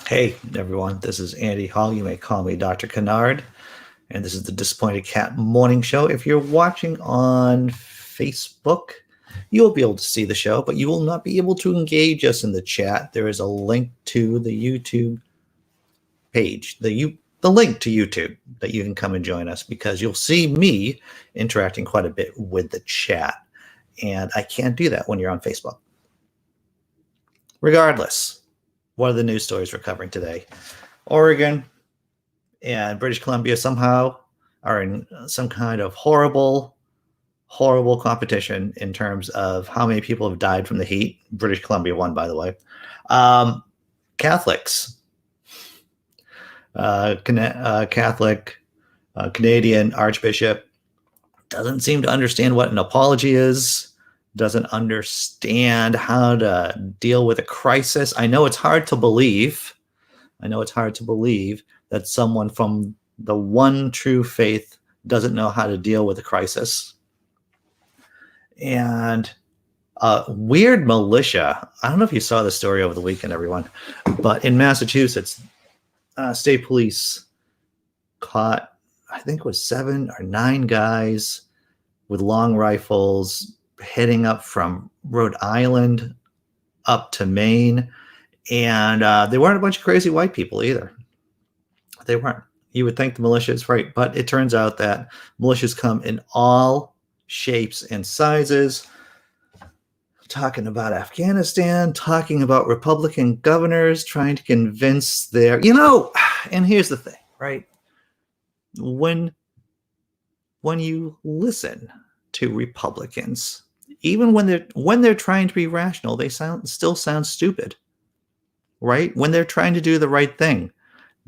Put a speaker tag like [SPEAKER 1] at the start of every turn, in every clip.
[SPEAKER 1] Hey, everyone. This is Andy Hall. You may call me Dr. Kennard. And this is the Disappointed Cat Morning Show. If you're watching on Facebook, you'll be able to see the show, but you will not be able to engage us in the chat. There is a link to the YouTube page, the link to YouTube that you can come and join us, because you'll see me interacting quite a bit with the chat. And I can't do that when you're on Facebook. Regardless, what are the news stories we're covering today? Oregon and British Columbia somehow are in some kind of horrible competition in terms of how many people have died from the heat. British Columbia won, by the way. Catholics, Catholic Canadian Archbishop doesn't seem to understand what an apology is, doesn't understand how to deal with a crisis. I know it's hard to believe that someone from the one true faith doesn't know how to deal with a crisis. And weird militia. I don't know if you saw the story over the weekend, everyone, but in Massachusetts, state police caught, I think it was 7 or 9 guys with long rifles heading up from Rhode Island up to Maine. And they weren't a bunch of crazy white people either. They weren't. You would think the militia is right, but it turns out that militias come in all shapes and sizes. Talking about Afghanistan, talking about Republican governors trying to convince their, and here's the thing, right? When you listen to Republicans, even when they're trying to be rational, they still sound stupid, right? When they're trying to do the right thing,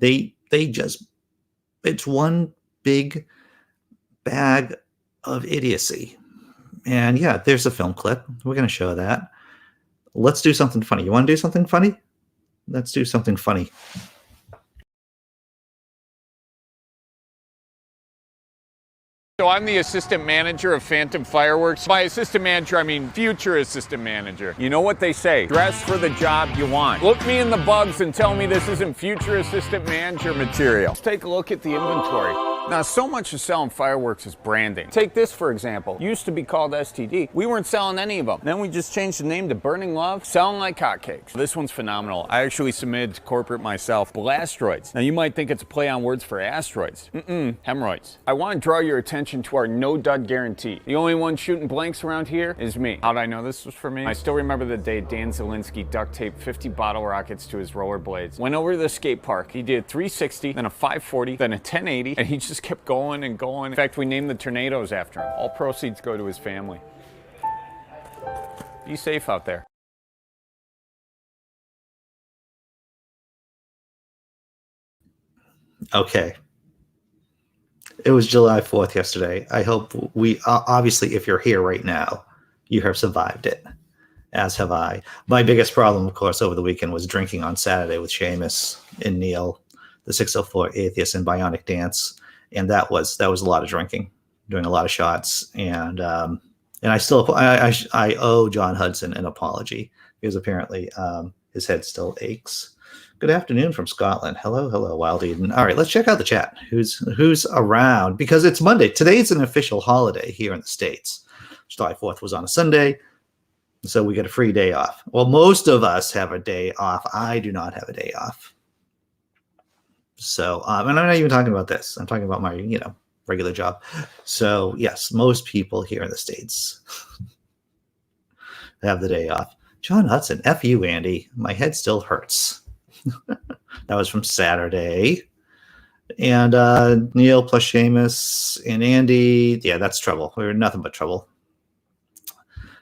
[SPEAKER 1] it's one big bag of idiocy. And yeah, there's a film clip. We're going to show that. Let's do something funny. You want to do something funny? Let's do something funny.
[SPEAKER 2] So I'm the assistant manager of Phantom Fireworks. By assistant manager, I mean future assistant manager. You know what they say, dress for the job you want. Look me in the bugs and tell me this isn't future assistant manager material. Let's take a look at the inventory. Now, so much of selling fireworks is branding. Take this, for example. Used to be called STD. We weren't selling any of them. Then we just changed the name to Burning Love, selling like hotcakes. This one's phenomenal. I actually submitted to corporate myself. Blastroids. Now, you might think it's a play on words for asteroids. Hemorrhoids. I want to draw your attention to our no-dud guarantee. The only one shooting blanks around here is me. How'd I know this was for me? I still remember the day Dan Zielinski duct taped 50 bottle rockets to his rollerblades. Went over to the skate park. He did 360, then a 540, then a 1080, and he just kept going and going. In fact, we named the tornadoes after him. All proceeds go to his family. Be safe out there.
[SPEAKER 1] Okay. It was July 4th yesterday. I hope obviously, if you're here right now, you have survived it, as have I. My biggest problem, of course, over the weekend was drinking on Saturday with Seamus and Neil, the 604 Atheists and Bionic Dance. And that was a lot of drinking, doing a lot of shots. And I owe John Hudson an apology, because apparently his head still aches. Good afternoon from Scotland. Hello, Wild Eden. All right, let's check out the chat. Who's around? Because it's Monday. Today's an official holiday here in the States. July 4th was on a Sunday, so we get a free day off. Well, most of us have a day off. I do not have a day off. So, and I'm not even talking about this. I'm talking about my, regular job. So, yes, most people here in the States have the day off. John Hudson, F you, Andy. My head still hurts. That was from Saturday. And Neil plus Seamus and Andy. Yeah, that's trouble. We're nothing but trouble.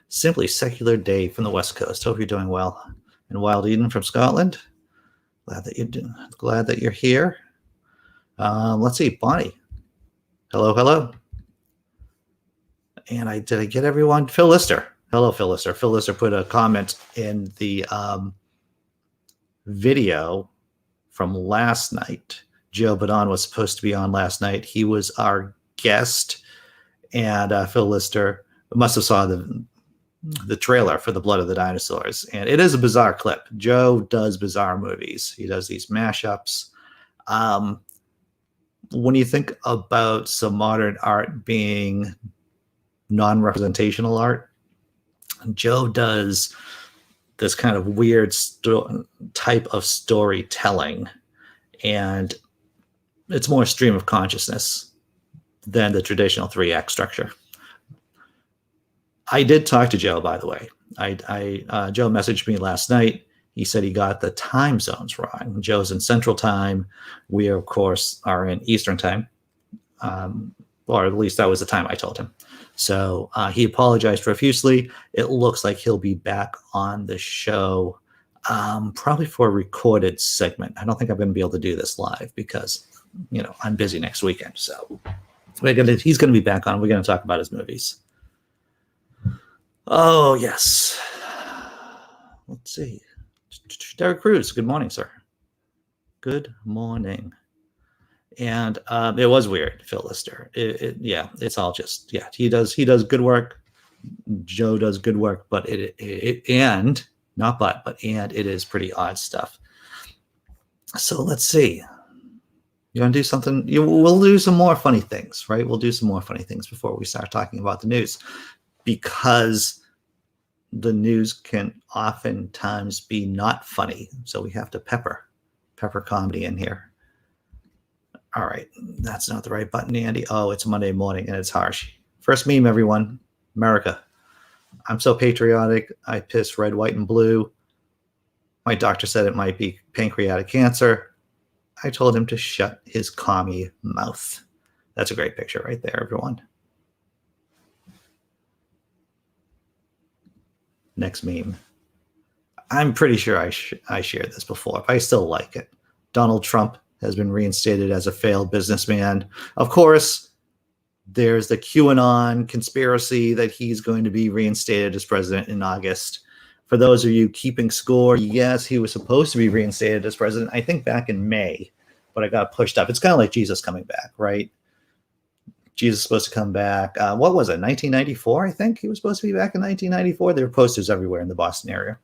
[SPEAKER 1] Simply Secular Dave from the West Coast. Hope you're doing well. And Wild Eden from Scotland. Glad that you're here. Let's see, Bonnie. Hello. And did I get everyone? Phil Lister. Hello, Phil Lister. Phil Lister put a comment in the video from last night. Joe Badon was supposed to be on last night. He was our guest, and Phil Lister must have saw the trailer for The Blood of the Dinosaurs. And it is a bizarre clip. Joe does bizarre movies. He does these mashups. When you think about some modern art being non-representational art, Joe does this kind of weird type of storytelling, and it's more stream of consciousness than the traditional 3-act structure. I did talk to Joe, by the way. Joe messaged me last night. He said he got the time zones wrong. Joe's in Central Time. We, of course, are in Eastern Time. Or at least that was the time I told him. So he apologized profusely. It looks like he'll be back on the show probably for a recorded segment. I don't think I'm going to be able to do this live because, I'm busy next weekend. So he's going to be back on. We're going to talk about his movies. Oh, yes. Let's see. Derek Cruz, good morning, sir. Good morning. And it was weird, Phil Lister. It's all just, he does good work. Joe does good work, but it is pretty odd stuff. So let's see. You want to do something? We'll do some more funny things, right? We'll do some more funny things before we start talking about the news, because the news can oftentimes be not funny. So we have to pepper comedy in here. All right. That's not the right button, Andy. Oh, it's Monday morning and it's harsh. First meme, everyone. America. I'm so patriotic. I piss red, white, and blue. My doctor said it might be pancreatic cancer. I told him to shut his commie mouth. That's a great picture right there, everyone. Next meme. I'm pretty sure I shared this before, but I still like it. Donald Trump has been reinstated as a failed businessman. Of course, there's the QAnon conspiracy that he's going to be reinstated as president in August. For those of you keeping score, yes, he was supposed to be reinstated as president, I think back in May, but I got pushed up. It's kind of like Jesus coming back, right? Jesus is supposed to come back. What was it, 1994, I think? He was supposed to be back in 1994. There were posters everywhere in the Boston area.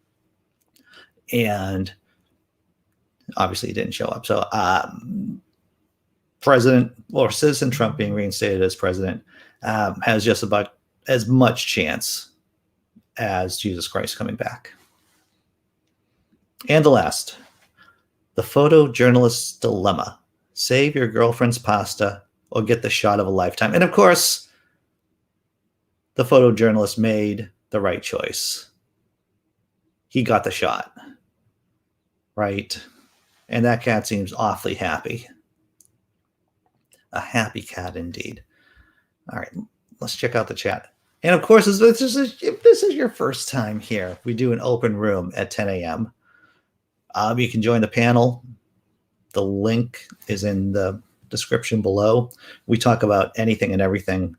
[SPEAKER 1] And obviously he didn't show up. So Citizen Trump being reinstated as president has just about as much chance as Jesus Christ coming back. And the last, the photojournalist's dilemma. Save your girlfriend's pasta or get the shot of a lifetime. And of course, the photojournalist made the right choice. He got the shot, right? And that cat seems awfully happy. A happy cat indeed. All right, let's check out the chat. And of course, if this is your first time here, we do an open room at 10 a.m. You can join the panel. The link is in the description below. We talk about anything and everything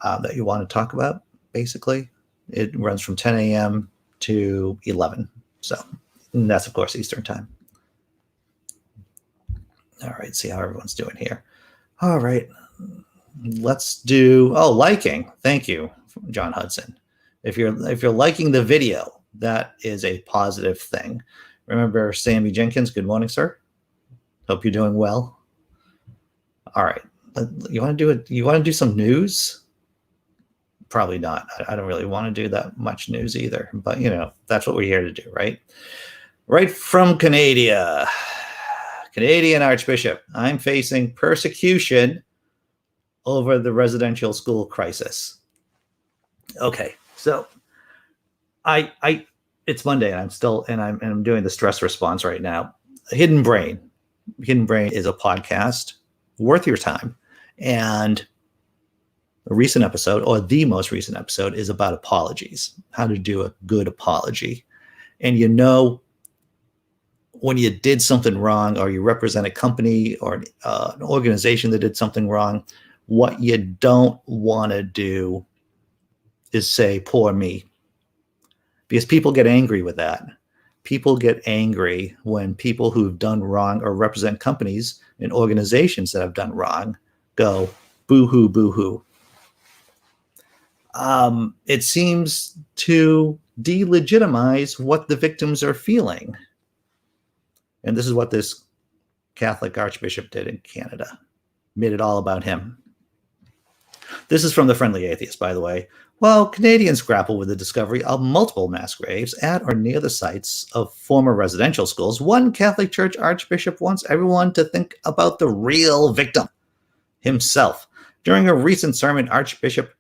[SPEAKER 1] that you want to talk about, basically. It runs from 10 a.m. to 11. So that's, of course, Eastern time. All right, see how everyone's doing here. All right, let's do, liking. Thank you, John Hudson. If you're liking the video, that is a positive thing. Remember Samy Jenkins, good morning, sir. Hope you're doing well. All right, you want to do some news? Probably not. I don't really want to do that much news either, but that's what we're here to do, right? Right from Canada. Canadian Archbishop, I'm facing persecution over the residential school crisis. Okay, so it's Monday and I'm doing the stress response right now. Hidden Brain is a podcast worth your time, and a recent episode, or the most recent episode, is about apologies, how to do a good apology. And when you did something wrong, or you represent a company or an organization that did something wrong, what you don't want to do is say, poor me. Because people get angry with that. People get angry when people who've done wrong or represent companies and organizations that have done wrong go, boo-hoo, boo-hoo. It seems to delegitimize what the victims are feeling. And this is what this Catholic archbishop did in Canada. Made it all about him. This is from the Friendly Atheist, by the way. While Canadians grapple with the discovery of multiple mass graves at or near the sites of former residential schools, one Catholic Church archbishop wants everyone to think about the real victim, himself. During a recent sermon, Archbishop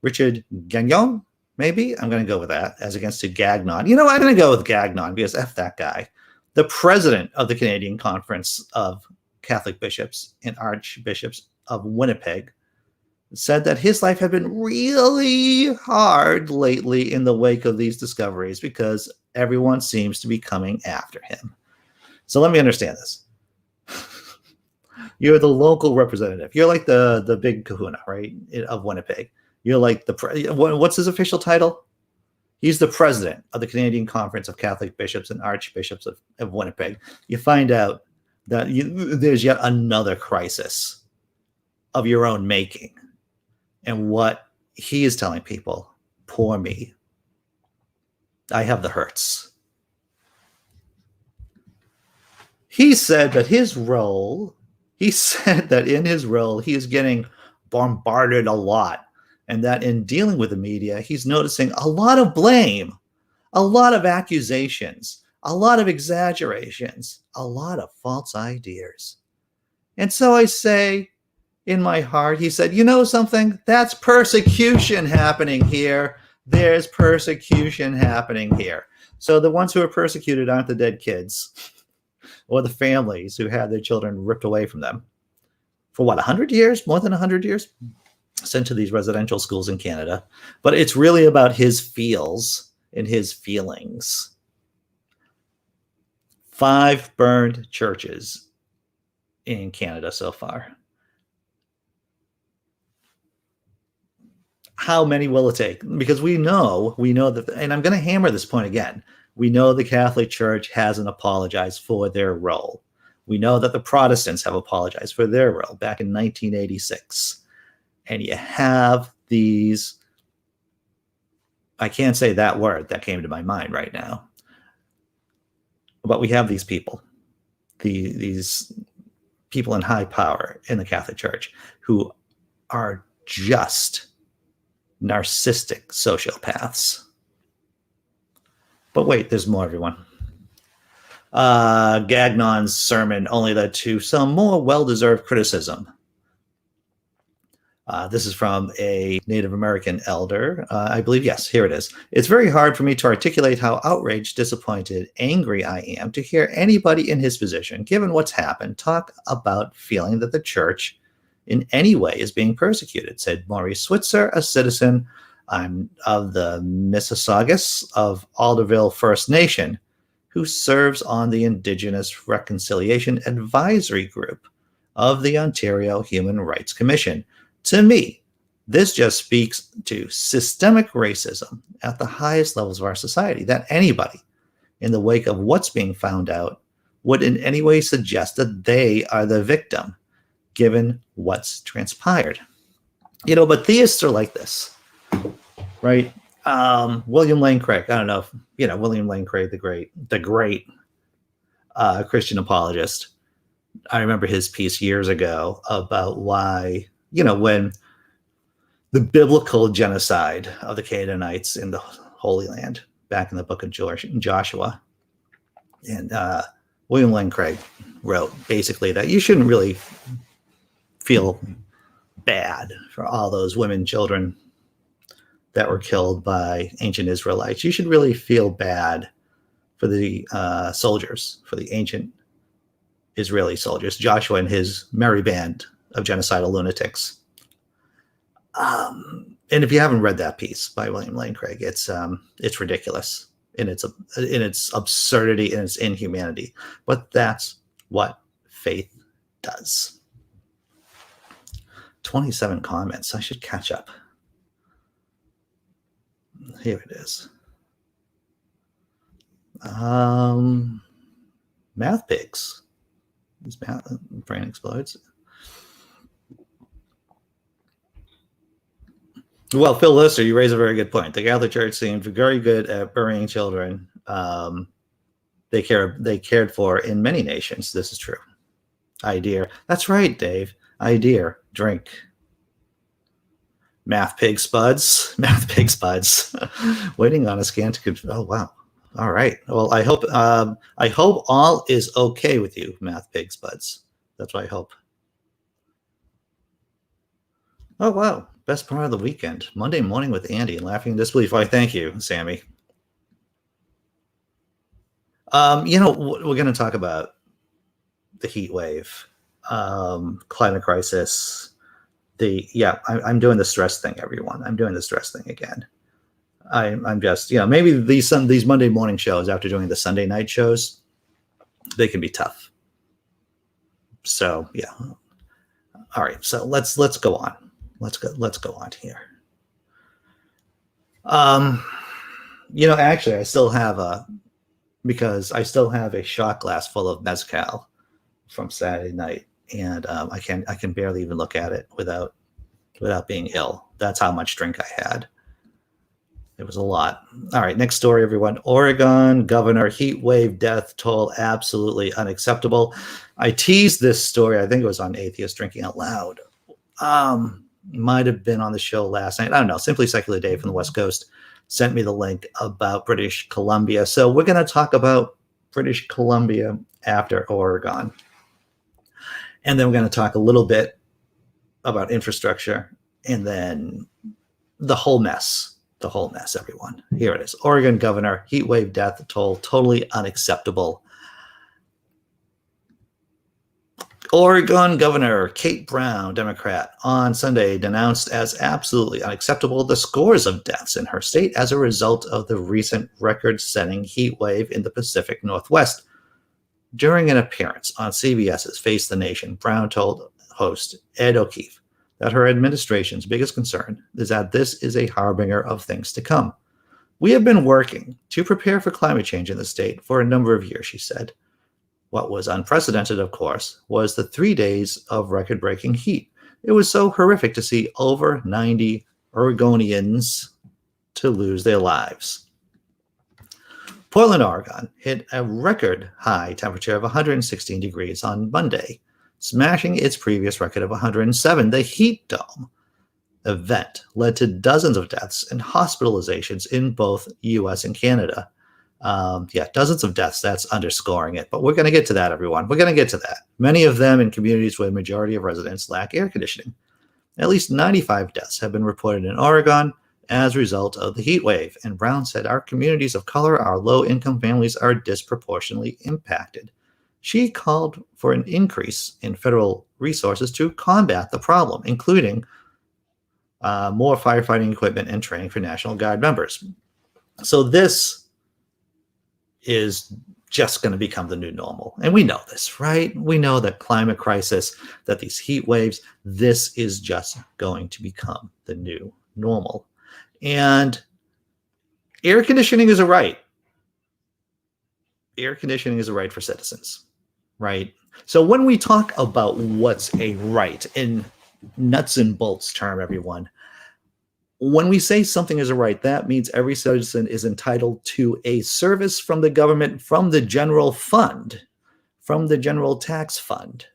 [SPEAKER 1] Richard Gagnon, maybe? I'm going to go with that, as against to Gagnon. You know, I'm going to go with Gagnon, because F that guy. The president of the Canadian Conference of Catholic Bishops and Archbishops of Winnipeg said that his life had been really hard lately in the wake of these discoveries because everyone seems to be coming after him. So let me understand this. You're the local representative. You're like the big kahuna, right, of Winnipeg. You're like what's his official title? He's the president of the Canadian Conference of Catholic Bishops and Archbishops of Winnipeg. You find out that there's yet another crisis of your own making. And what he is telling people, poor me, I have the hurts. He said that in his role, he is getting bombarded a lot. And that in dealing with the media, he's noticing a lot of blame, a lot of accusations, a lot of exaggerations, a lot of false ideas. And so I say, in my heart, he said, you know something? That's persecution happening here. There's persecution happening here. So the ones who are persecuted aren't the dead kids or the families who had their children ripped away from them. For what, 100 years? More than 100 years? Sent to these residential schools in Canada. But it's really about his feels and his feelings. 5 burned churches in Canada so far. How many will it take? Because we know that, and I'm going to hammer this point again. We know the Catholic Church hasn't apologized for their role. We know that the Protestants have apologized for their role back in 1986. And you have these, I can't say that word that came to my mind right now, but we have these people, these people in high power in the Catholic Church who are just narcissistic sociopaths. But wait, there's more, everyone. Gagnon's sermon only led to some more well-deserved criticism. This is from a Native American elder. I believe, yes, here it is. It's very hard for me to articulate how outraged, disappointed, angry I am to hear anybody in his position, given what's happened, talk about feeling that the church in any way is being persecuted, said Maurice Switzer, a citizen of the Mississaugas of Alderville First Nation, who serves on the Indigenous Reconciliation Advisory Group of the Ontario Human Rights Commission. To me, this just speaks to systemic racism at the highest levels of our society, that anybody in the wake of what's being found out would in any way suggest that they are the victim, given what's transpired. You know, but theists are like this, right? William Lane Craig, I don't know if, you know, William Lane Craig, the great Christian apologist. I remember his piece years ago about why, you know, when the biblical genocide of the Canaanites in the Holy Land, back in the book of Joshua, and William Lane Craig wrote basically that you shouldn't really feel bad for all those women, children that were killed by ancient Israelites. You should really feel bad for the soldiers, for the ancient Israeli soldiers, Joshua and his merry band of genocidal lunatics. And if you haven't read that piece by William Lane Craig, it's ridiculous in its absurdity and its inhumanity. But that's what faith does. 27 comments. I should catch up. Here it is. Math pigs. His brain explodes. Well, Phil Lister, you raise a very good point. The Catholic Church seemed very good at burying children. They cared for in many nations. This is true. I dear. That's right, Dave. I dear. Drink. Math pig spuds. Math pig spuds. Waiting on a scan to. Oh wow. All right. Well, I hope all is okay with you, Math pig spuds. That's what I hope. Oh wow. Best part of the weekend. Monday morning with Andy and laughing in disbelief. Why, thank you, Sammy. We're going to talk about the heat wave, climate crisis. I'm doing the stress thing, everyone. I'm doing the stress thing again. I'm just, maybe these Monday morning shows after doing the Sunday night shows, they can be tough. So yeah. All right. So let's go on. Let's go on here. Actually, I still have because I still have a shot glass full of mezcal from Saturday night, and I can barely even look at it without being ill. That's how much drink I had. It was a lot. All right, next story, everyone. Oregon governor heat wave death toll absolutely unacceptable. I teased this story. I think it was on Atheist Drinking Out Loud. Might have been on the show last night. I don't know. Simply Secular Dave from the West Coast sent me the link about British Columbia. So we're going to talk about British Columbia after Oregon. And then we're going to talk a little bit about infrastructure and then the whole mess, everyone. Here it is. Oregon governor, heat wave death toll, totally unacceptable. Oregon Governor Kate Brown, Democrat, on Sunday denounced as absolutely unacceptable the scores of deaths in her state as a result of the recent record-setting heat wave in the Pacific Northwest. During an appearance on CBS's Face the Nation, Brown told host Ed O'Keefe that her administration's biggest concern is that this is a harbinger of things to come. We have been working to prepare for climate change in the state for a number of years, she said. What was unprecedented, of course, was the 3 days of record-breaking heat. It was so horrific to see over 90 Oregonians to lose their lives. Portland, Oregon hit a record high temperature of 116 degrees on Monday, smashing its previous record of 107. The heat dome event led to dozens of deaths and hospitalizations in both U.S. and Canada. Dozens of deaths, that's underscoring it. But we're going to get to that, everyone. We're going to get to that. Many of them in communities where the majority of residents lack air conditioning. At least 95 deaths have been reported in Oregon as a result of the heat wave. And Brown said our communities of color, our low-income families are disproportionately impacted. She called for an increase in federal resources to combat the problem, including more firefighting equipment and training for National Guard members. So this is just going to become the new normal. And we know this, right? We know that climate crisis, that these heat waves, this is just going to become the new normal. And air conditioning is a right. Air conditioning is a right for citizens, right? So when we talk about what's a right in nuts and bolts term, everyone, when we say something is a right, that means every citizen is entitled to a service from the government, from the general fund, from the general tax fund.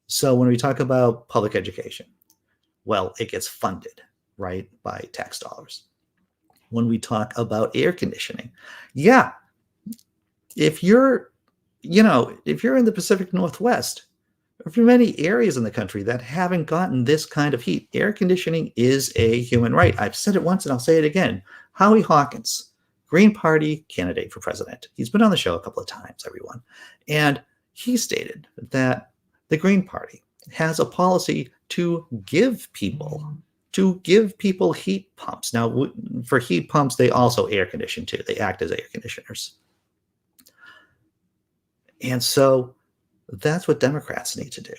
[SPEAKER 1] So when we talk about public education, well, it gets funded, right, by tax dollars. When we talk about air conditioning, if you're in the Pacific Northwest, for many areas in the country that haven't gotten this kind of heat, air conditioning is a human right. I've said it once and I'll say it again. Howie Hawkins, Green Party candidate for president. He's been on the show a couple of times, everyone. And he stated that the Green Party has a policy to give people heat pumps. Now, for heat pumps, they also air condition too. They act as air conditioners. And so that's what Democrats need to do.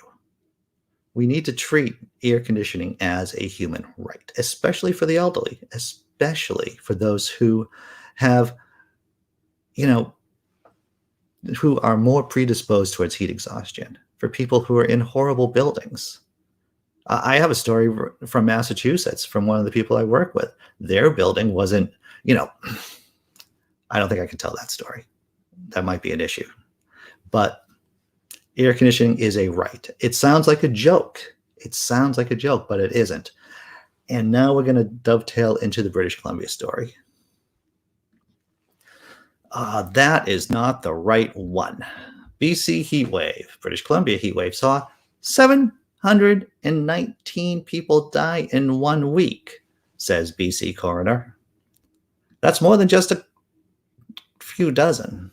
[SPEAKER 1] We need to treat air conditioning as a human right, especially for the elderly, especially for those who have, who are more predisposed towards heat exhaustion, for people who are in horrible buildings. I have a story from Massachusetts from one of the people I work with. Their building wasn't, I don't think I can tell that story. That might be an issue. But air conditioning is a right. It sounds like a joke. But it isn't. And now we're going to dovetail into the British Columbia story. That is not the right one. BC heat wave, British Columbia heat wave saw 719 people die in 1 week, says BC coroner. That's more than just a few dozen.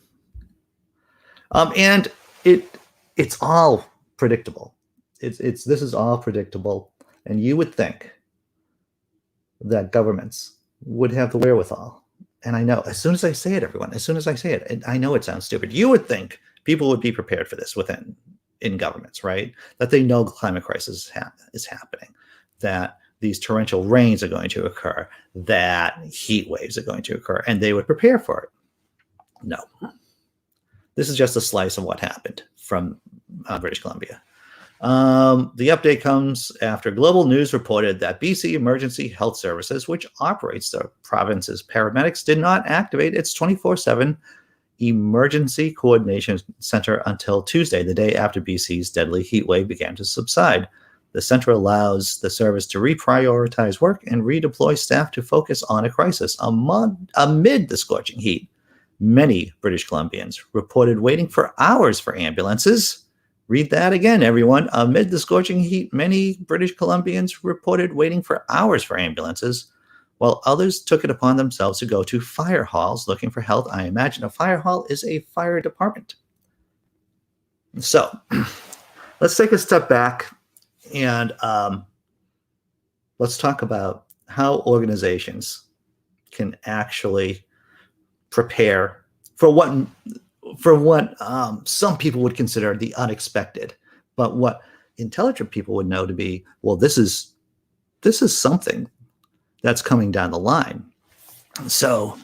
[SPEAKER 1] And it's all predictable. This is all predictable, and you would think that governments would have the wherewithal. And I know, as soon as I say it, everyone, as soon as I say it, I know it sounds stupid. You would think people would be prepared for this in governments, right? That they know the climate crisis is happening, that these torrential rains are going to occur, that heat waves are going to occur, and they would prepare for it. No. This is just a slice of what happened from British Columbia. The update comes after Global News reported that BC Emergency Health Services, which operates the province's paramedics, did not activate its 24/7 Emergency Coordination Center until Tuesday, the day after BC's deadly heat wave began to subside. The center allows the service to reprioritize work and redeploy staff to focus on a crisis amid the scorching heat. Many British Columbians reported waiting for hours for ambulances. Read that again, everyone. Amid the scorching heat, many British Columbians reported waiting for hours for ambulances, while others took it upon themselves to go to fire halls looking for help. I imagine a fire hall is a fire department. So let's take a step back and let's talk about how organizations can actually prepare for what some people would consider the unexpected, but what intelligent people would know to be, well, this is something that's coming down the line. So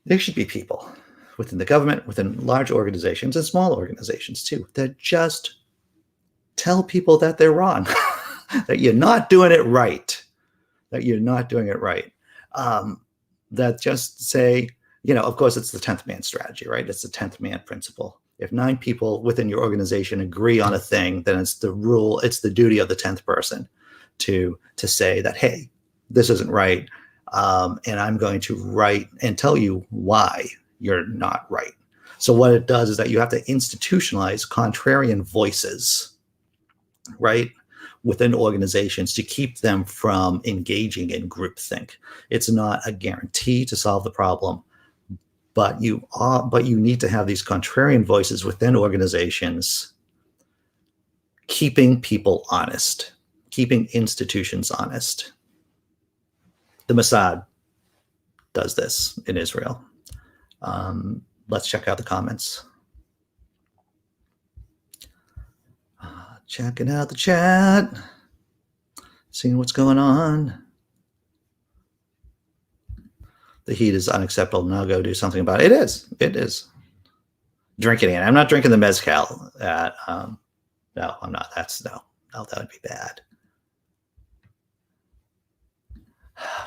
[SPEAKER 1] there should be people within the government, within large organizations and small organizations too, that just tell people that they're wrong, that you're not doing it right, that just say, of course, it's the 10th man strategy, right? It's the 10th man principle. If 9 people within your organization agree on a thing, then it's the rule, it's the duty of the 10th person to say that, hey, this isn't right, and I'm going to write and tell you why you're not right. So what it does is that you have to institutionalize contrarian voices, right, within organizations to keep them from engaging in groupthink. It's not a guarantee to solve the problem, but you need to have these contrarian voices within organizations, keeping people honest, keeping institutions honest. The Mossad does this in Israel. Let's check out the comments. Checking out the chat, seeing what's going on. The heat is unacceptable. Now go do something about it. It is. Drinking it. I'm not drinking the mezcal. No, I'm not. No, that would be bad.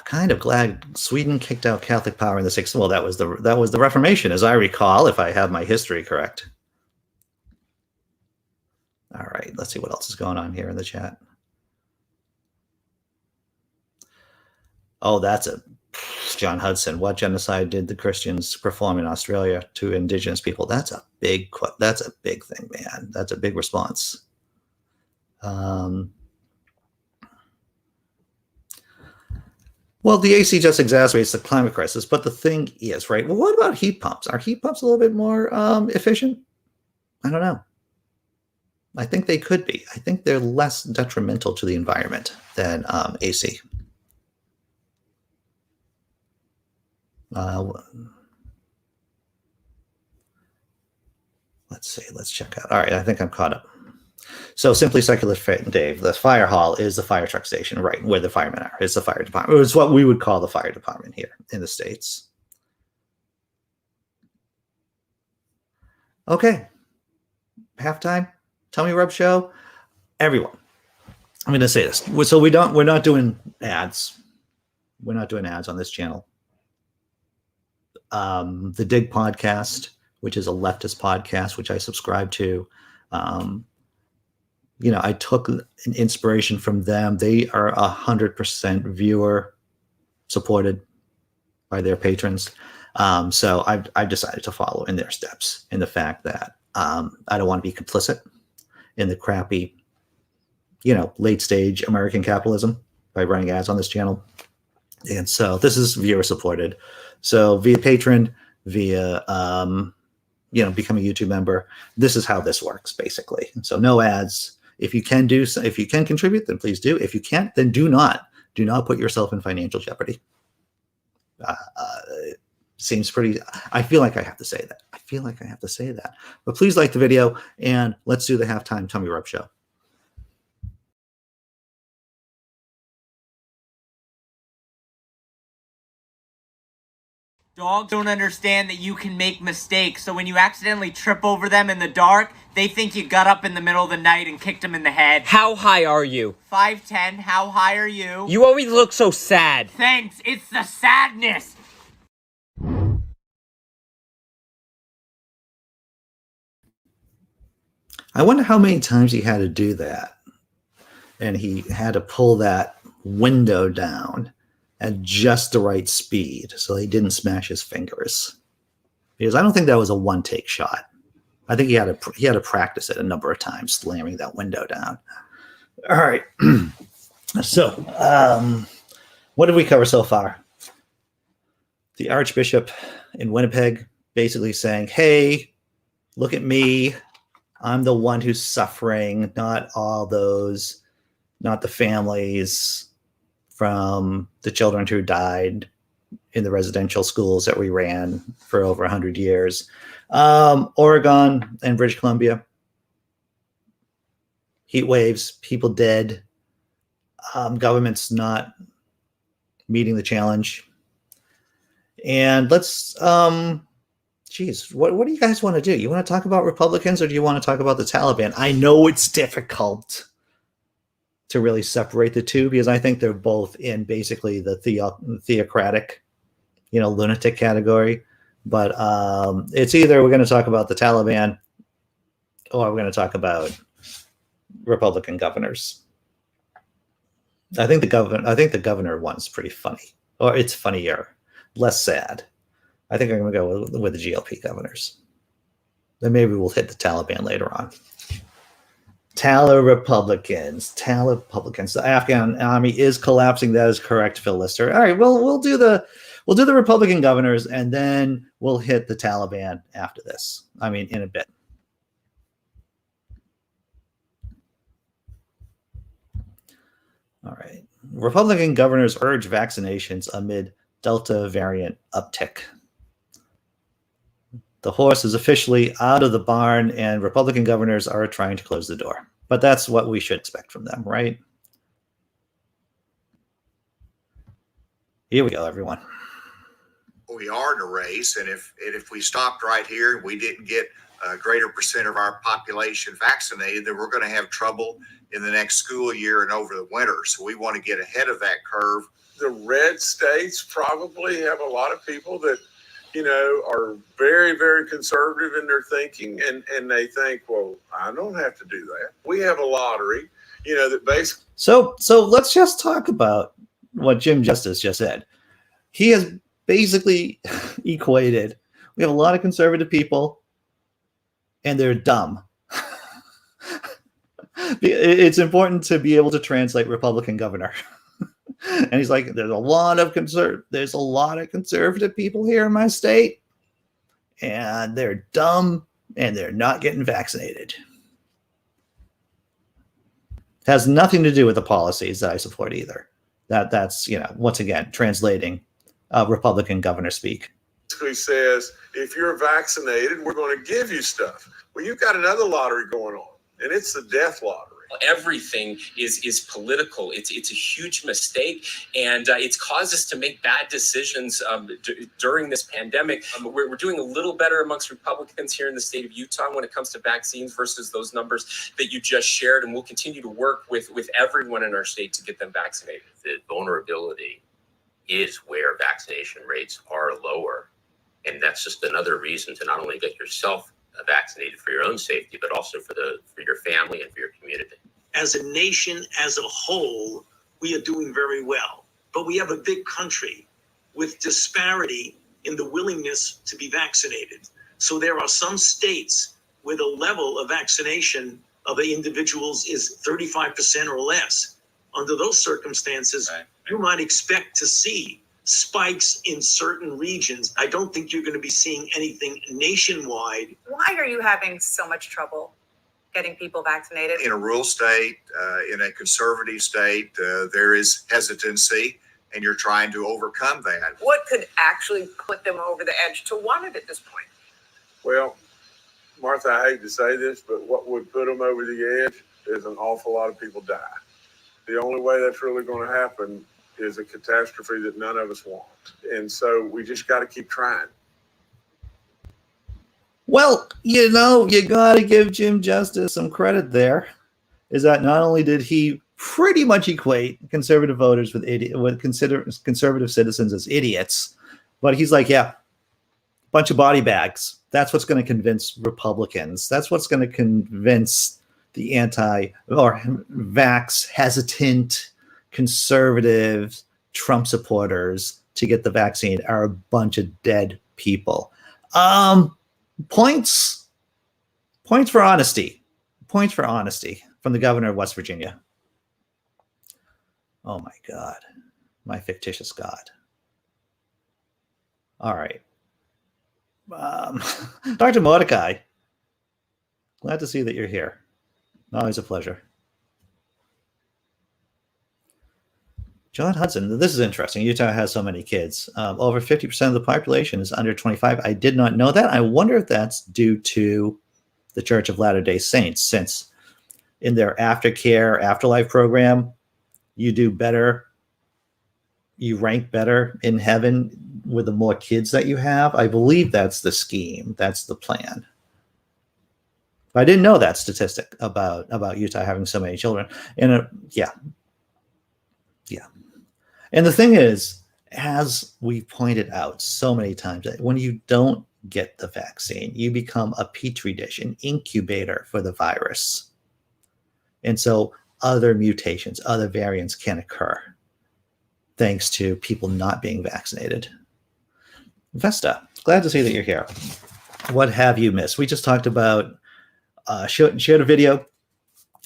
[SPEAKER 1] Kind of glad Sweden kicked out Catholic power in the 60s. Well, that was the Reformation, as I recall, if I have my history correct. All right, let's see what else is going on here in the chat. Oh, that's John Hudson. What genocide did the Christians perform in Australia to Indigenous people? That's a big thing, man. That's a big response. Well, the AC just exacerbates the climate crisis, but the thing is, right, well, what about heat pumps? Are heat pumps a little bit more efficient? I don't know. I think they could be. I think they're less detrimental to the environment than AC. Let's see. Let's check out. All right, I think I'm caught up. So simply secular Dave, the fire hall is the fire truck station, right, where the firemen are. It's the fire department. It's what we would call the fire department here in the States. Okay. Halftime. Tummy Rub Show, everyone, I'm going to say this. So we're not doing ads. We're not doing ads on this channel. The Dig podcast, which is a leftist podcast, which I subscribe to. I took an inspiration from them. They are 100% viewer supported by their patrons. So I've decided to follow in their steps, in the fact that I don't want to be complicit in the crappy, late stage American capitalism by running ads on this channel. And so this is viewer supported. So via Patreon, via, become a YouTube member, this is how this works basically. So no ads. If you can contribute, then please do. If you can't, then do not put yourself in financial jeopardy. Seems pretty, I feel like I have to say that. But please like the video, and let's do the halftime Tummy Rub Show.
[SPEAKER 3] Dogs don't understand that you can make mistakes, so when you accidentally trip over them in the dark, they think you got up in the middle of the night and kicked them in the head.
[SPEAKER 4] How high are you?
[SPEAKER 3] 5'10". How high are you?
[SPEAKER 4] You always look so sad.
[SPEAKER 3] Thanks, it's the sadness.
[SPEAKER 1] I wonder how many times he had to do that. And he had to pull that window down at just the right speed so he didn't smash his fingers. Because I don't think that was a one-take shot. I think he had to practice it a number of times, slamming that window down. All right. So, what did we cover so far? The Archbishop in Winnipeg basically saying, hey, look at me. I'm the one who's suffering, not the families from the children who died in the residential schools that we ran for over 100 years. Oregon and British Columbia, heat waves, people dead, government's not meeting the challenge. And let's, what do you guys want to do? You want to talk about Republicans, or do you want to talk about the Taliban? I know it's difficult to really separate the two, because I think they're both in basically the theocratic, lunatic category. But it's either we're going to talk about the Taliban or we're going to talk about Republican governors. I think the governor one's pretty funny, or it's funnier, less sad. I think I'm going to go with the GOP governors. Then maybe we'll hit the Taliban later on. Republicans. The Afghan army is collapsing. That is correct, Phil Lister. All right, we'll do the Republican governors, and then we'll hit the Taliban after this. I mean, in a bit. All right. Republican governors urge vaccinations amid Delta variant uptick. The horse is officially out of the barn, and Republican governors are trying to close the door. But that's what we should expect from them, right? Here we go, everyone.
[SPEAKER 5] We are in a race, and if we stopped right here and we didn't get a greater percent of our population vaccinated, then we're going to have trouble in the next school year and over the winter. So we want to get ahead of that curve.
[SPEAKER 6] The red states probably have a lot of people that are very, very conservative in their thinking, and they think, well, I don't have to do that. We have a lottery, that basically.
[SPEAKER 1] So let's just talk about what Jim Justice just said. He has basically equated, we have a lot of conservative people, and they're dumb. It's important to be able to translate Republican governor. And he's like, there's a lot of conservative people here in my state, and they're dumb, and they're not getting vaccinated. Has nothing to do with the policies that I support either. That's once again translating Republican governor speak.
[SPEAKER 6] Basically says, if you're vaccinated, we're going to give you stuff. Well, you've got another lottery going on, and it's the death lottery.
[SPEAKER 7] Everything is political. It's a huge mistake, and it's caused us to make bad decisions during this pandemic. We're doing a little better amongst Republicans here in the state of Utah when it comes to vaccines versus those numbers that you just shared, and we'll continue to work with everyone in our state to get them vaccinated.
[SPEAKER 8] The vulnerability is where vaccination rates are lower, and that's just another reason to not only get yourself vaccinated for your own safety, but also for your family and for your community.
[SPEAKER 9] As a nation, as a whole, we are doing very well. But we have a big country with disparity in the willingness to be vaccinated. So there are some states where the level of vaccination of individuals is 35% or less. Under those circumstances, you might expect to see spikes in certain regions. I don't think you're going to be seeing anything nationwide.
[SPEAKER 10] Why are you having so much trouble getting people vaccinated?
[SPEAKER 5] In a rural state, in a conservative state, there is hesitancy, and you're trying to overcome that.
[SPEAKER 10] What could actually put them over the edge to want it at this point?
[SPEAKER 6] Well, Martha, I hate to say this, but what would put them over the edge is an awful lot of people die. The only way that's really going to happen is a catastrophe that none of us want. And so we just got to keep trying.
[SPEAKER 1] Well, you know, you got to give Jim Justice some credit there. Is that not only did he pretty much equate conservative voters with conservative citizens as idiots, but he's like, yeah, bunch of body bags. That's what's going to convince Republicans. That's what's going to convince the vax hesitant conservative Trump supporters to get the vaccine are a bunch of dead people. Points for honesty. Points for honesty from the governor of West Virginia. Oh my God. My fictitious God. All right. Dr. Mordecai, glad to see that you're here. Always a pleasure. John Hudson, this is interesting. Utah has so many kids. Over 50% of the population is under 25. I did not know that. I wonder if that's due to the Church of Latter-day Saints, since in their aftercare, afterlife program, you do better, you rank better in heaven with the more kids that you have. I believe that's the scheme. That's the plan. I didn't know that statistic about Utah having so many children. And yeah. And the thing is, as we've pointed out so many times, when you don't get the vaccine, you become a petri dish, an incubator for the virus. And so other mutations, other variants can occur thanks to people not being vaccinated. Vesta, glad to see that you're here. What have you missed? We just talked about, shared a video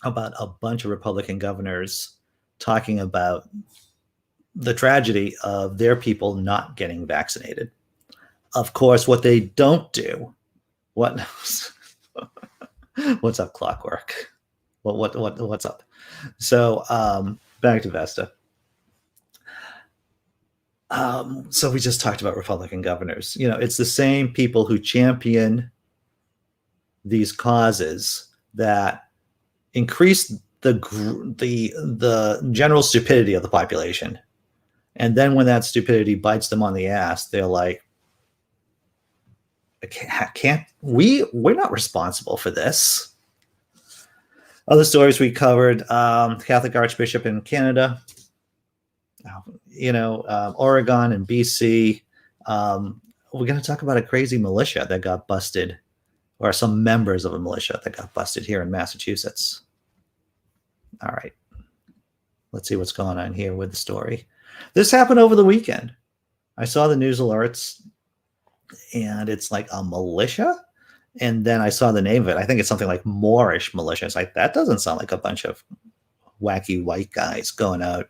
[SPEAKER 1] about a bunch of Republican governors talking about the tragedy of their people not getting vaccinated. Of course, what they don't do, what's up, Clockwork? What's up? So back to Vesta. So we just talked about Republican governors. You know, it's the same people who champion these causes that increase the general stupidity of the population. And then when that stupidity bites them on the ass, they're like, we're not responsible for this. Other stories we covered, Catholic Archbishop in Canada, Oregon and BC. We're going to talk about a crazy militia that got busted, or some members of a militia that got busted here in Massachusetts. All right. Let's see what's going on here with the story. This happened over the weekend. I saw the news alerts, and it's like a militia. And then I saw the name of it. I think it's something like Moorish militia. It's like, that doesn't sound like a bunch of wacky white guys going out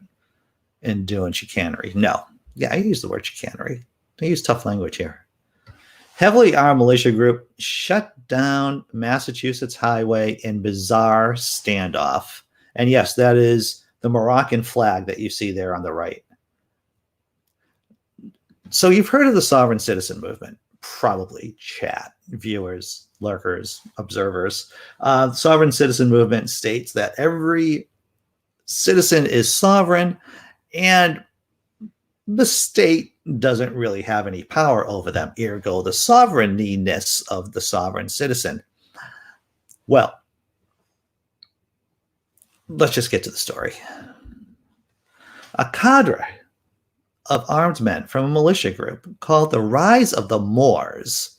[SPEAKER 1] and doing chicanery. No. Yeah, I use the word chicanery. I use tough language here. Heavily armed militia group shut down Massachusetts highway in bizarre standoff. And yes, that is the Moroccan flag that you see there on the right. So you've heard of the sovereign citizen movement. probably chat, viewers, lurkers, observers. Sovereign citizen movement states that every citizen is sovereign and the state doesn't really have any power over them, ergo the sovereignness of the sovereign citizen. Well, let's just get to the story. A cadre of armed men from a militia group called the Rise of the Moors.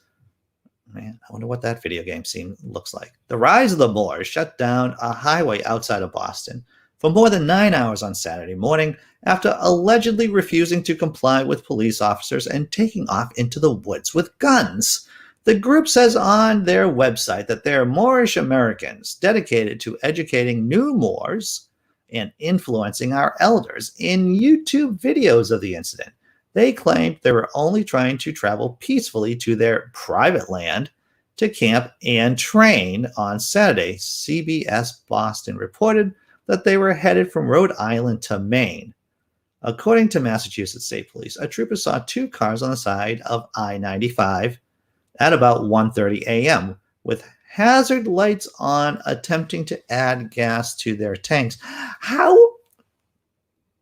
[SPEAKER 1] Man, I wonder what that video game scene looks like. The Rise of the Moors shut down a highway outside of Boston for more than 9 hours on Saturday morning after allegedly refusing to comply with police officers and taking off into the woods with guns. The group says on their website that they're Moorish Americans dedicated to educating new Moors and influencing our elders. In YouTube videos of the incident, they claimed they were only trying to travel peacefully to their private land to camp and train on Saturday. CBS Boston reported that they were headed from Rhode Island to Maine. According to Massachusetts State Police, a trooper saw 2 cars on the side of I-95 at about 1:30 a.m. with hazard lights on, attempting to add gas to their tanks. How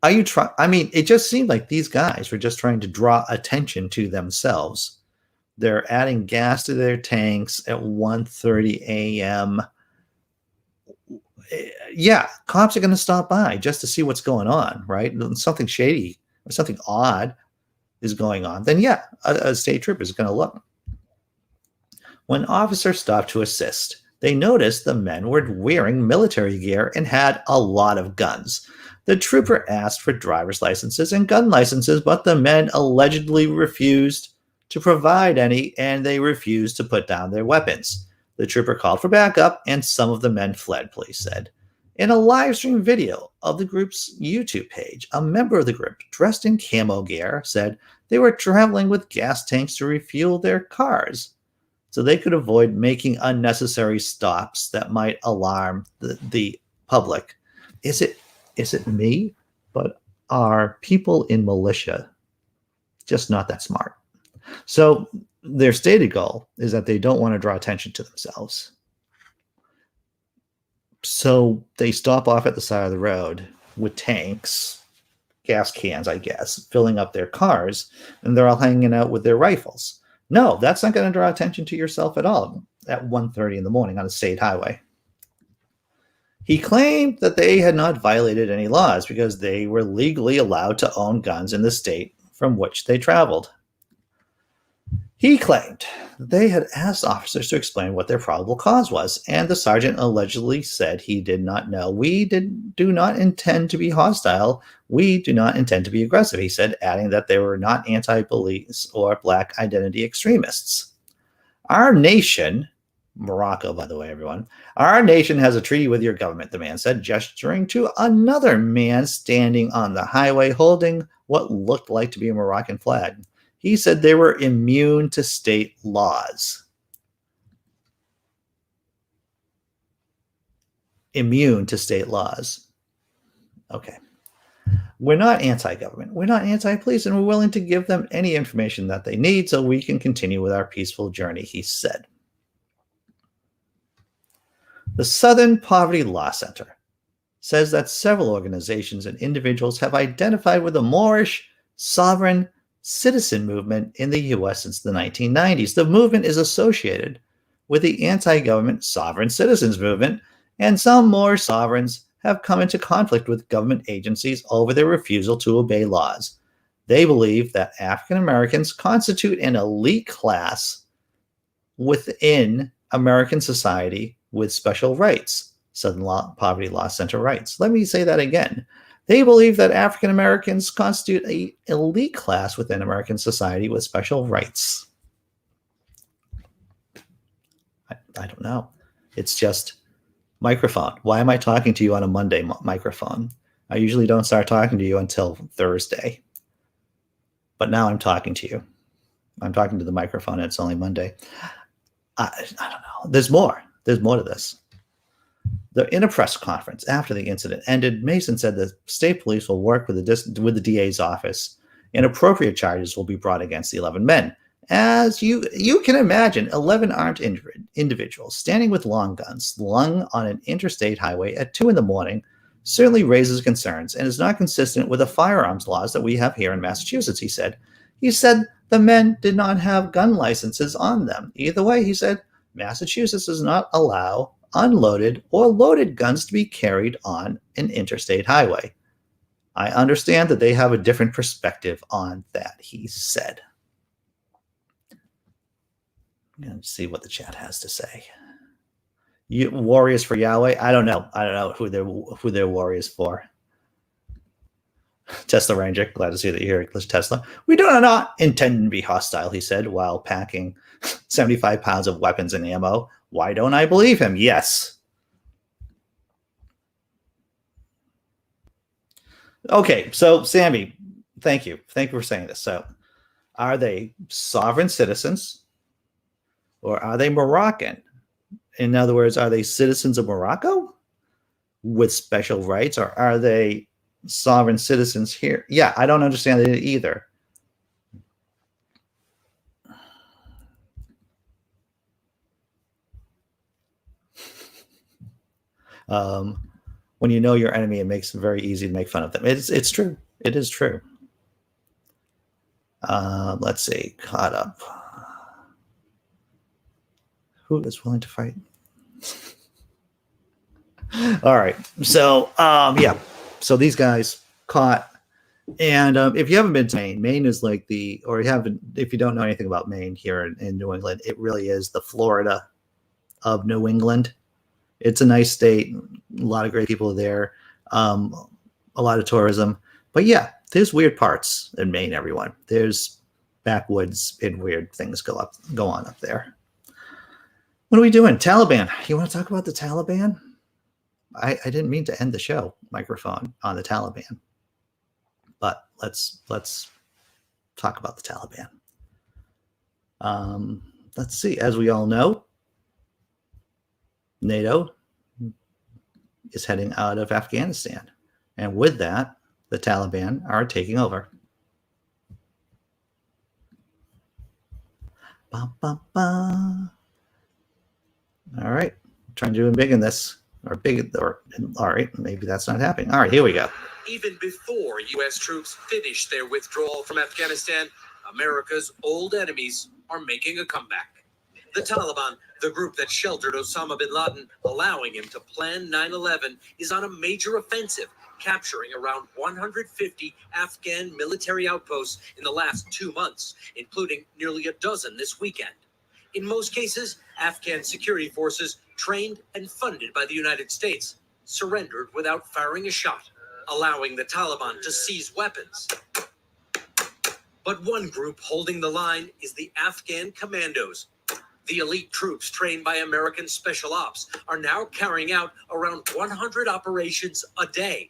[SPEAKER 1] are you trying? I mean, it just seemed like these guys were just trying to draw attention to themselves. They're adding gas to their tanks at 1:30 a.m. Yeah, cops are going to stop by just to see what's going on, right? Something shady or something odd is going on. Then, yeah, a state trooper is going to look. When officers stopped to assist, they noticed the men were wearing military gear and had a lot of guns. The trooper asked for driver's licenses and gun licenses, but the men allegedly refused to provide any, and they refused to put down their weapons. The trooper called for backup, and some of the men fled, police said. In a live stream video of the group's YouTube page, a member of the group, dressed in camo gear, said they were traveling with gas tanks to refuel their cars so they could avoid making unnecessary stops that might alarm the public. Is it me? But are people in militia just not that smart? So their stated goal is that they don't want to draw attention to themselves. So they stop off at the side of the road with tanks, gas cans, I guess, filling up their cars, and they're all hanging out with their rifles. No, that's not going to draw attention to yourself at all at 1:30 in the morning on a state highway. He claimed that they had not violated any laws because they were legally allowed to own guns in the state from which they traveled. He claimed that they had asked officers to explain what their probable cause was, and the sergeant allegedly said he did not know. We do not intend to be hostile. We do not intend to be aggressive, he said, adding that they were not anti-police or black identity extremists. Our nation, Morocco, by the way, everyone, our nation has a treaty with your government, the man said, gesturing to another man standing on the highway holding what looked like to be a Moroccan flag. He said they were immune to state laws. Immune to state laws. Okay. We're not anti-government. We're not anti-police, and we're willing to give them any information that they need so we can continue with our peaceful journey, he said. The Southern Poverty Law Center says that several organizations and individuals have identified with the Moorish sovereign citizen movement in the U.S. since the 1990s. The movement is associated with the anti-government sovereign citizens movement, and some Moorish sovereigns have come into conflict with government agencies over their refusal to obey laws. They believe that African Americans constitute an elite class within American society with special rights. Southern Poverty Law Center writes. Let me say that again. They believe that African Americans constitute an elite class within American society with special rights. I don't know. It's just microphone. Why am I talking to you on a Monday microphone? I usually don't start talking to you until Thursday. But now I'm talking to you. I'm talking to the microphone, and it's only Monday. I don't know. There's more. There's more to this. In a press conference after the incident ended, Mason said the state police will work with the DA's office and appropriate charges will be brought against the 11 men. As you can imagine, 11 armed individuals standing with long guns slung on an interstate highway at 2 in the morning certainly raises concerns and is not consistent with the firearms laws that we have here in Massachusetts, he said. He said the men did not have gun licenses on them. Either way, he said, Massachusetts does not allow unloaded or loaded guns to be carried on an interstate highway. I understand that they have a different perspective on that, he said. Let's see what the chat has to say. Warriors for Yahweh? I don't know. I don't know who they're warriors for. Tesla Ranger, glad to see that you're here, Tesla. We do not intend to be hostile, he said, while packing 75 pounds of weapons and ammo. Why don't I believe him? Yes. Okay, so Sammy, thank you. Thank you for saying this. So, are they sovereign citizens or are they Moroccan? In other words, are they citizens of Morocco with special rights, or are they sovereign citizens here? Yeah, I don't understand it either. When you know your enemy, it makes it very easy to make fun of them. It's true. It is true. Let's see. Caught up. Who is willing to fight? All right. So, yeah. So these guys caught. And if you haven't been to Maine is like if you don't know anything about Maine here in New England, it really is the Florida of New England. It's a nice state. A lot of great people there. A lot of tourism. But yeah, there's weird parts in Maine, everyone. There's backwoods and weird things go on up there. What are we doing? Taliban. You want to talk about the Taliban? I didn't mean to end the show microphone on the Taliban. But let's talk about the Taliban. Let's see. As we all know, NATO is heading out of Afghanistan. And with that, the Taliban are taking over. Ba, ba, ba. All right. I'm trying to do big in this. All right, maybe that's not happening. All right, here we go.
[SPEAKER 11] Even before U.S. troops finish their withdrawal from Afghanistan, America's old enemies are making a comeback. The Taliban, the group that sheltered Osama bin Laden, allowing him to plan 9/11, is on a major offensive, capturing around 150 Afghan military outposts in the last 2 months, including nearly a dozen this weekend. In most cases, Afghan security forces, trained and funded by the United States, surrendered without firing a shot, allowing the Taliban to seize weapons. But one group holding the line is the Afghan Commandos. The elite troops trained by American Special Ops are now carrying out around 100 operations a day.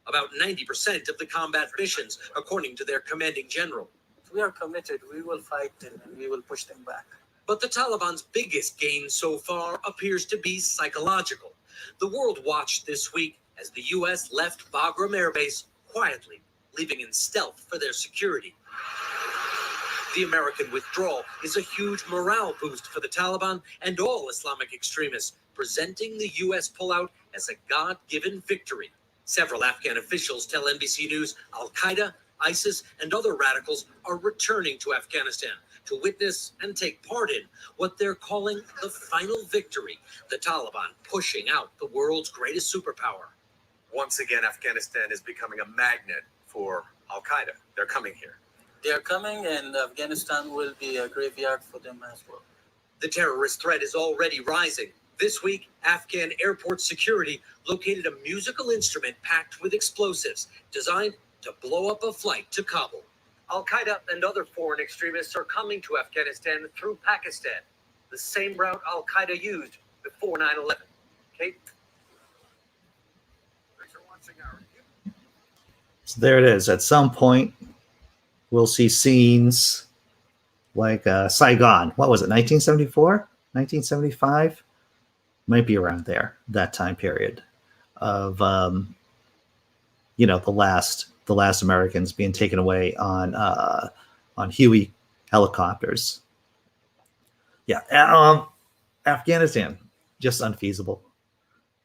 [SPEAKER 11] About 90% of the combat missions, according to their commanding general.
[SPEAKER 12] We are committed. We will fight them and we will push them back.
[SPEAKER 11] But the Taliban's biggest gain so far appears to be psychological. The world watched this week as the U.S. left Bagram Air Base quietly, leaving in stealth for their security. The American withdrawal is a huge morale boost for the Taliban and all Islamic extremists, presenting the U.S. pullout as a God-given victory. Several Afghan officials tell NBC News Al-Qaeda, ISIS, and other radicals are returning to Afghanistan to witness and take part in what they're calling the final victory, the Taliban pushing out the world's greatest superpower.
[SPEAKER 13] Once again, Afghanistan is becoming a magnet for Al-Qaeda. They're coming here.
[SPEAKER 12] They are coming, and Afghanistan will be a graveyard for them as well.
[SPEAKER 11] The terrorist threat is already rising. This week, Afghan airport security located a musical instrument packed with explosives designed to blow up a flight to Kabul. Al-Qaeda and other foreign extremists are coming to Afghanistan through Pakistan, the same route Al-Qaeda used before 9/11. Kate?
[SPEAKER 1] So there it is. At some point, we'll see scenes like Saigon. What was it, 1974? 1975? Might be around there, that time period of, the last Americans being taken away on Huey helicopters. Yeah, Afghanistan, just unfeasible.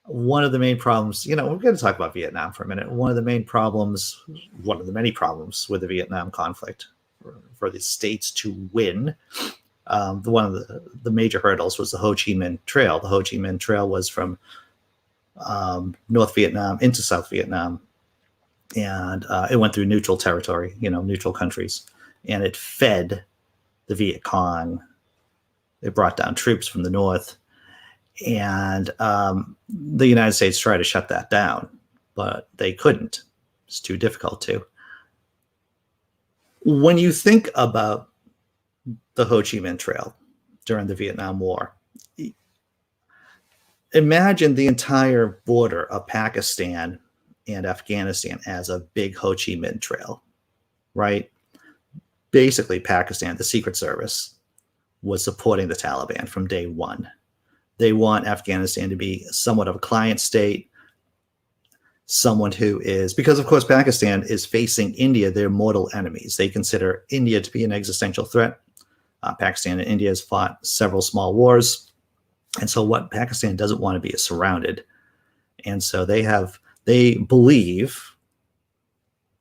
[SPEAKER 1] One of the main problems, we're going to talk about Vietnam for a minute. One of the many problems with the Vietnam conflict for the states to win, one of the major hurdles was the Ho Chi Minh Trail. The Ho Chi Minh Trail was from North Vietnam into South Vietnam, and it went through neutral territory, neutral countries, and it fed the Viet Cong. It brought down troops from the north, and the United States tried to shut that down, but they couldn't. It's too difficult to. When you think about the Ho Chi Minh Trail during the Vietnam War, imagine the entire border of Pakistan and Afghanistan as a big Ho Chi Minh Trail, right? Basically, Pakistan, the Secret Service, was supporting the Taliban from day one. They want Afghanistan to be somewhat of a client state, someone who is, because of course Pakistan is facing India, they're mortal enemies. They consider India to be an existential threat. Pakistan and India has fought several small wars. And so what Pakistan doesn't want to be is surrounded. And so they believe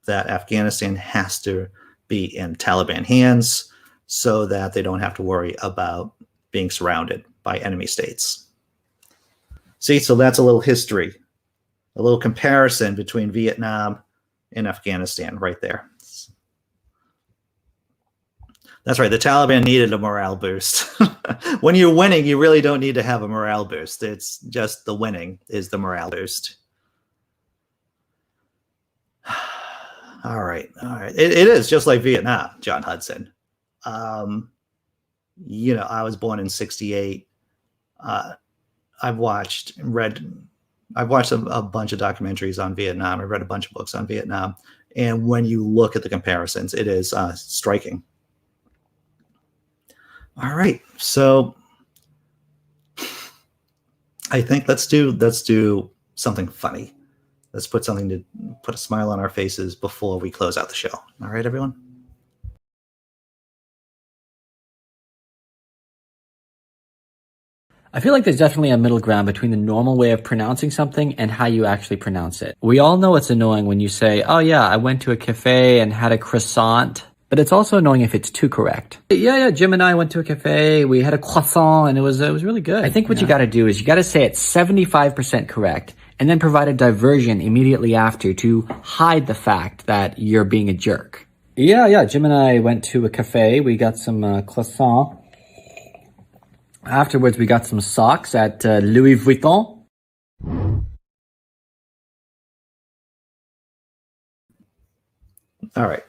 [SPEAKER 1] that Afghanistan has to be in Taliban hands so that they don't have to worry about being surrounded by enemy states. See, so that's a little history, a little comparison between Vietnam and Afghanistan right there. That's right. The Taliban needed a morale boost. When you're winning, you really don't need to have a morale boost. It's just the winning is the morale boost. All right. It is just like Vietnam, John Hudson. I was born in '68. I've watched a bunch of documentaries on Vietnam. I read a bunch of books on Vietnam. And when you look at the comparisons, it is striking. All right. So I think let's do something funny. Let's put a smile on our faces before we close out the show. All right, everyone?
[SPEAKER 14] I feel like there's definitely a middle ground between the normal way of pronouncing something and how you actually pronounce it. We all know it's annoying when you say, oh yeah, I went to a cafe and had a croissant, but it's also annoying if it's too correct. Yeah, Jim and I went to a cafe, we had a croissant, and it was really good. I think what you gotta do is you gotta say it 75% correct, and then provide a diversion immediately after to hide the fact that you're being a jerk. Yeah, Jim and I went to a cafe, we got some croissant. Afterwards, we got some socks at Louis Vuitton.
[SPEAKER 1] All right.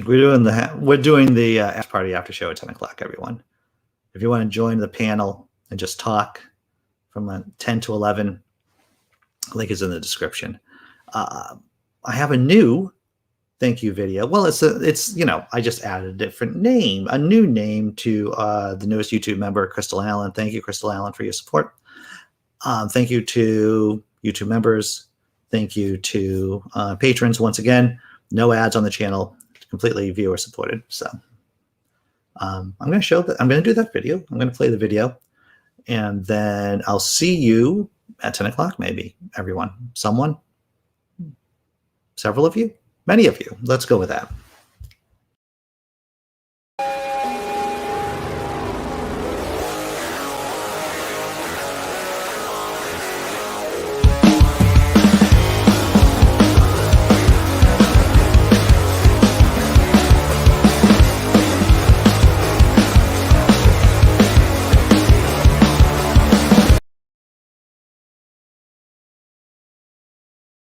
[SPEAKER 1] We're doing the after party after show at 10 o'clock, everyone. If you want to join the panel and just talk from 10 to 11, link is in the description. I have a new thank you video. Well, it's I just added a different name, a new name to the newest YouTube member, Crystal Allen. Thank you, Crystal Allen, for your support. Thank you to YouTube members. Thank you to patrons once again. No ads on the channel, completely viewer supported. So I'm going to show that. I'm going to do that video. I'm going to play the video, and then I'll see you at 10 o'clock, maybe. Everyone, someone, several of you. Many of you. Let's go with that.